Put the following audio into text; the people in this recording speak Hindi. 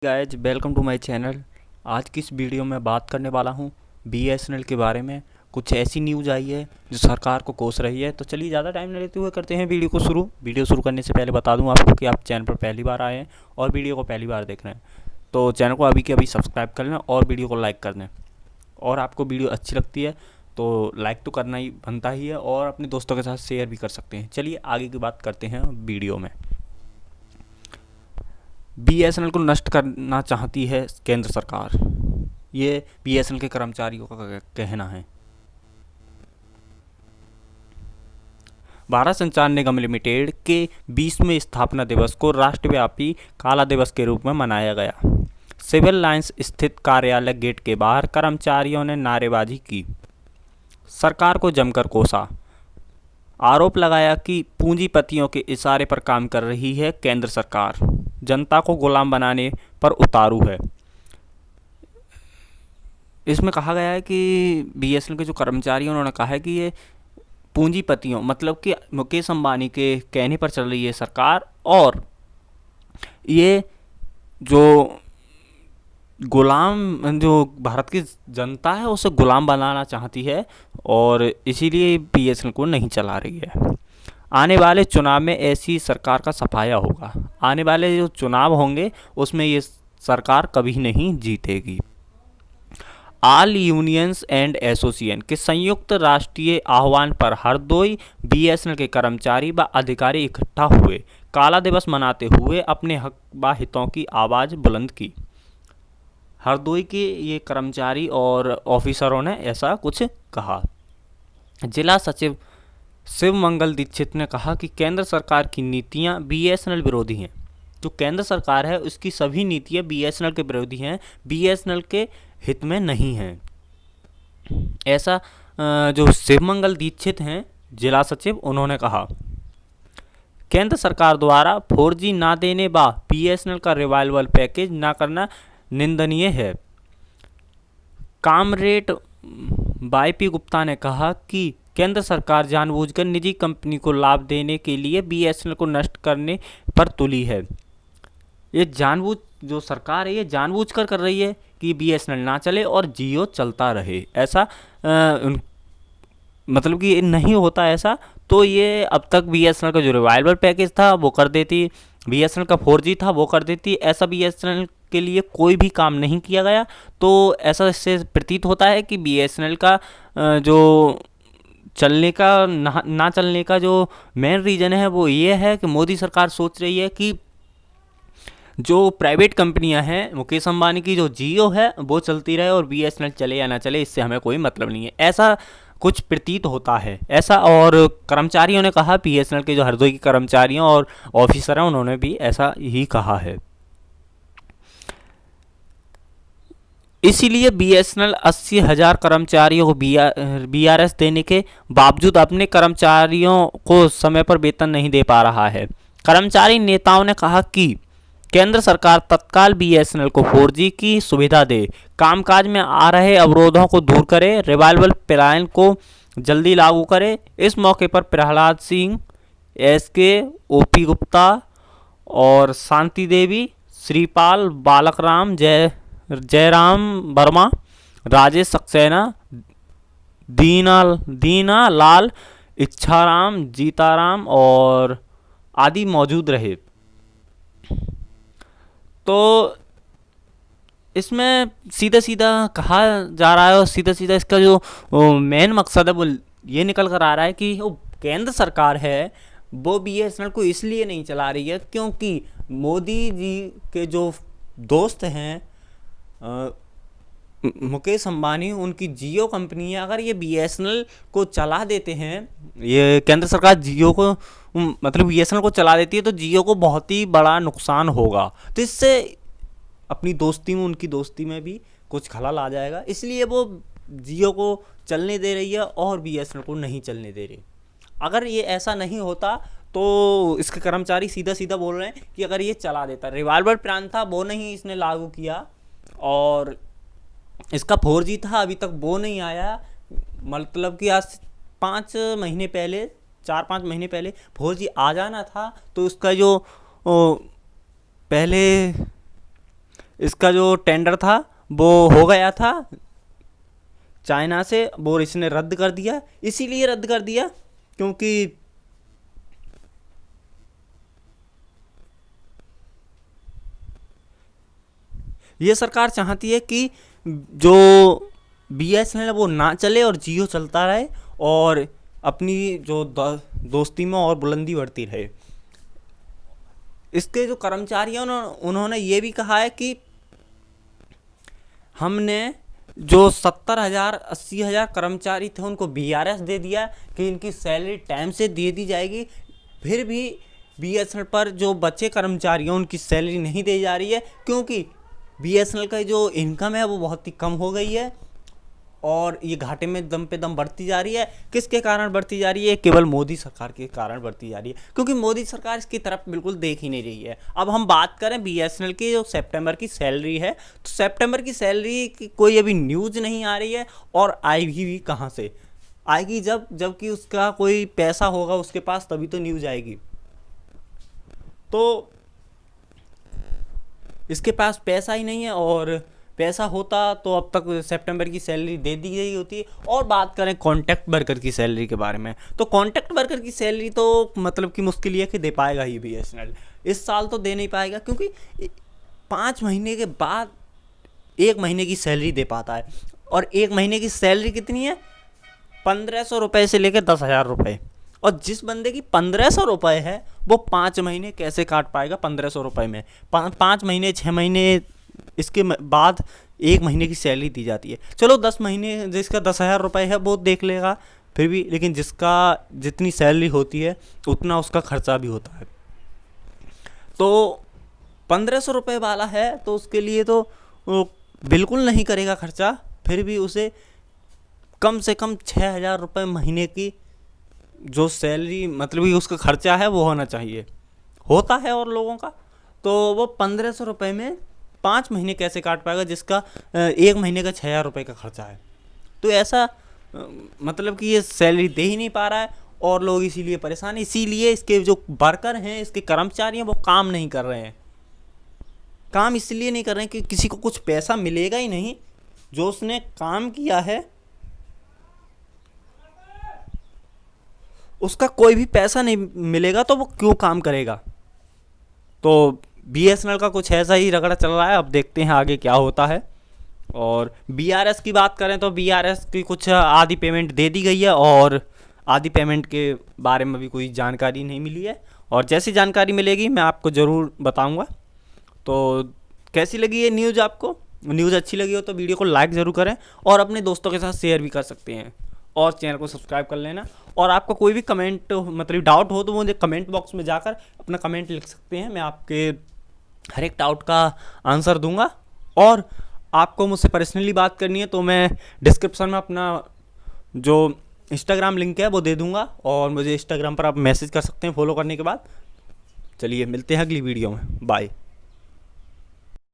Guys welcome to my channel. आज की इस वीडियो में बात करने वाला हूँ बीएसएनएल के बारे में। कुछ ऐसी न्यूज़ आई है जो सरकार को कोस रही है। तो चलिए ज़्यादा टाइम न लेते हुए करते हैं वीडियो को शुरू। वीडियो शुरू करने से पहले बता दूं आपको कि आप चैनल पर पहली बार आए हैं और वीडियो को पहली बार देख रहे हैं तो चैनल को अभी के अभी सब्सक्राइब कर लें और वीडियो को लाइक कर दें। और आपको वीडियो अच्छी लगती है तो लाइक तो करना ही बनता ही है और अपने दोस्तों के साथ शेयर भी कर सकते हैं। चलिए आगे की बात करते हैं वीडियो में। बीएसएनएल को नष्ट करना चाहती है केंद्र सरकार, ये बीएसएनएल के कर्मचारियों का कहना है। भारत संचार निगम लिमिटेड के 20वें स्थापना दिवस को राष्ट्रव्यापी काला दिवस के रूप में मनाया गया। सिविल लाइंस स्थित कार्यालय गेट के बाहर कर्मचारियों ने नारेबाजी की, सरकार को जमकर कोसा, आरोप लगाया कि पूंजीपतियों के इशारे पर काम कर रही है केंद्र सरकार, जनता को गुलाम बनाने पर उतारू है। इसमें कहा गया है कि बीएसएनएल के जो कर्मचारी हैं उन्होंने कहा है कि ये पूंजीपतियों मतलब कि मुकेश अंबानी के कहने पर चल रही है सरकार, और ये जो गुलाम जो भारत की जनता है उसे गुलाम बनाना चाहती है और इसीलिए बीएसएनएल को नहीं चला रही है। आने वाले चुनाव में ऐसी सरकार का सफाया होगा। आने वाले जो चुनाव होंगे उसमें ये सरकार कभी नहीं जीतेगी। ऑल यूनियंस एंड एसोसिएशन के संयुक्त राष्ट्रीय आह्वान पर हरदोई बीएसएनएल के कर्मचारी व अधिकारी इकट्ठा हुए, काला दिवस मनाते हुए अपने हक व हितों की आवाज़ बुलंद की। हरदोई के ये कर्मचारी और ऑफिसरों ने ऐसा कुछ कहा। जिला सचिव शिवमंगल दीक्षित ने कहा कि केंद्र सरकार की नीतियां बीएसएनएल विरोधी हैं। जो केंद्र सरकार है उसकी सभी नीतियां बीएसएनएल के विरोधी हैं, बीएसएनएल के हित में नहीं हैं। ऐसा जो शिवमंगल दीक्षित हैं जिला सचिव, उन्होंने कहा। केंद्र सरकार द्वारा 4G ना देने व बीएसएनएल का रिवाइवल पैकेज ना करना निंदनीय है। कामरेड वाईपी गुप्ता ने कहा कि केंद्र सरकार जानबूझकर निजी कंपनी को लाभ देने के लिए बीएसएनएल को नष्ट करने पर तुली है। ये जानबूझ जो सरकार है ये जानबूझकर कर रही है कि बीएसएनएल ना चले और जियो चलता रहे। ऐसा मतलब कि नहीं होता ऐसा, तो ये अब तक बीएसएनएल का जो रिवाइवल पैकेज था वो कर देती, बीएसएनएल का 4G था वो कर देती। ऐसा बीएसएनएल के लिए कोई भी काम नहीं किया गया। तो ऐसा इससे प्रतीत होता है कि बीएसएनएल का जो चलने का ना चलने का जो मेन रीज़न है वो ये है कि मोदी सरकार सोच रही है कि जो प्राइवेट कंपनियां हैं मुकेश अंबानी की, जो जियो है वो चलती रहे और बीएसएनएल चले या ना चले इससे हमें कोई मतलब नहीं है। ऐसा कुछ प्रतीत होता है ऐसा। और कर्मचारियों ने कहा, बीएसएनएल के जो हरदोई के कर्मचारियों और ऑफिसर हैं उन्होंने भी ऐसा ही कहा है। इसीलिए बीएसएनएल 80,000 कर्मचारियों को बीआरएस देने के बावजूद अपने कर्मचारियों को समय पर वेतन नहीं दे पा रहा है। कर्मचारी नेताओं ने कहा कि केंद्र सरकार तत्काल बीएसएनएल को 4G की सुविधा दे, कामकाज में आ रहे अवरोधों को दूर करे, रिवाइवल प्लान को जल्दी लागू करे। इस मौके पर प्रहलाद सिंह, एसके, ओपी गुप्ता और शांति देवी, श्रीपाल, बालकराम, जयराम वर्मा, राजेश सक्सेना, दीना लाल, इच्छाराम, जीताराम और आदि मौजूद रहे। तो इसमें सीधा सीधा कहा जा रहा है और सीधा सीधा इसका जो मेन मकसद है वो ये निकल कर आ रहा है कि केंद्र सरकार है वो बीएसएनएल को इसलिए नहीं चला रही है क्योंकि मोदी जी के जो दोस्त हैं मुकेश अंबानी, उनकी जियो कंपनी है, अगर ये बीएसएनएल को चला देते हैं, ये केंद्र सरकार जियो को मतलब बीएसएनएल को चला देती है तो जियो को बहुत ही बड़ा नुकसान होगा। तो इससे अपनी दोस्ती में, उनकी दोस्ती में भी कुछ खलल आ जाएगा। इसलिए वो जियो को चलने दे रही है और बीएसएनएल को नहीं चलने दे रही। अगर ये ऐसा नहीं होता तो इसके कर्मचारी सीधा सीधा बोल रहे हैं कि अगर ये चला देता, रिवाइवल प्लान था वो नहीं इसने लागू किया और इसका 4G था अभी तक वो नहीं आया, मतलब कि आज 5 महीने पहले, 4-5 महीने पहले 4G आ जाना था। तो उसका जो पहले इसका जो टेंडर था वो हो गया था चाइना से, वो इसने रद्द कर दिया। इसीलिए रद्द कर दिया क्योंकि ये सरकार चाहती है कि जो BSNL वो ना चले और जियो चलता रहे, और अपनी जो दोस्ती में और बुलंदी बढ़ती रहे। इसके जो कर्मचारी हैं उन्होंने ये भी कहा है कि हमने जो 70,000 80,000 कर्मचारी थे उनको BRS दे दिया कि इनकी सैलरी टाइम से दे दी जाएगी। फिर भी BSNL पर जो बचे कर्मचारी हैं उनकी सैलरी नहीं दी जा रही है, क्योंकि BSNL का जो इनकम है वो बहुत ही कम हो गई है और ये घाटे में दम पे दम बढ़ती जा रही है। किसके कारण बढ़ती जा रही है? केवल मोदी सरकार के कारण बढ़ती जा रही है, क्योंकि मोदी सरकार इसकी तरफ बिल्कुल देख ही नहीं रही है। अब हम बात करें BSNL की जो सितंबर की सैलरी है, तो सितंबर की सैलरी की कोई अभी न्यूज़ नहीं आ रही है, और आएगी भी कहाँ से? आएगी जबकि उसका कोई पैसा होगा उसके पास, तभी तो न्यूज़ आएगी। तो इसके पास पैसा ही नहीं है, और पैसा होता तो अब तक सितंबर की सैलरी दे दी गई होती। और बात करें कॉन्ट्रैक्ट वर्कर की सैलरी के बारे में, तो कॉन्ट्रैक्ट वर्कर की सैलरी तो मतलब कि मुश्किल ही है कि दे पाएगा ही BSNL। इस साल तो दे नहीं पाएगा, क्योंकि 5 महीने के बाद 1 महीने की सैलरी दे पाता है, और 1 महीने की सैलरी कितनी है? 1,500 रुपये से लेकर 10,000 रुपये। और जिस बंदे की 1,500 रुपये है वो 5 महीने कैसे काट पाएगा 1,500 रुपये में? 5 महीने 6 महीने इसके बाद 1 महीने की सैलरी दी जाती है। चलो 10 महीने जिसका 10,000 रुपये है वो देख लेगा फिर भी, लेकिन जिसका जितनी सैलरी होती है उतना उसका खर्चा भी होता है। तो 1,500 रुपये वाला है तो उसके लिए तो वो बिल्कुल नहीं करेगा खर्चा, फिर भी उसे कम से कम 6,000 रुपये महीने की जो सैलरी मतलब कि उसका खर्चा है वो होना चाहिए, होता है और लोगों का। तो वो 1,500 रुपये में 5 महीने कैसे काट पाएगा जिसका 1 महीने का 6,000 रुपये का खर्चा है? तो ऐसा मतलब कि ये सैलरी दे ही नहीं पा रहा है, और लोग इसीलिए परेशान हैं। इसीलिए इसके जो वर्कर हैं, इसके कर्मचारी हैं, वो काम नहीं कर रहे हैं। काम इसलिए नहीं कर रहे हैं कि किसी को कुछ पैसा मिलेगा ही नहीं। जो उसने काम किया है उसका कोई भी पैसा नहीं मिलेगा, तो वो क्यों काम करेगा? तो BSNL का कुछ ऐसा ही रगड़ा चल रहा है। अब देखते हैं आगे क्या होता है। और BRS की बात करें तो BRS की कुछ आधी पेमेंट दे दी गई है, और आधी पेमेंट के बारे में भी कोई जानकारी नहीं मिली है, और जैसी जानकारी मिलेगी मैं आपको ज़रूर बताऊंगा। तो कैसी लगी ये न्यूज़ आपको? न्यूज़ अच्छी लगी हो तो वीडियो को लाइक ज़रूर करें, और अपने दोस्तों के साथ शेयर भी कर सकते हैं, और चैनल को सब्सक्राइब कर लेना। और आपको कोई भी कमेंट मतलब डाउट हो तो मुझे कमेंट बॉक्स में जाकर अपना कमेंट लिख सकते हैं। मैं आपके हर एक डाउट का आंसर दूंगा। और आपको मुझसे पर्सनली बात करनी है तो मैं डिस्क्रिप्शन में अपना जो इंस्टाग्राम लिंक है वो दे दूंगा, और मुझे इंस्टाग्राम पर आप मैसेज कर सकते हैं फॉलो करने के बाद। चलिए मिलते हैं अगली वीडियो में, बाय।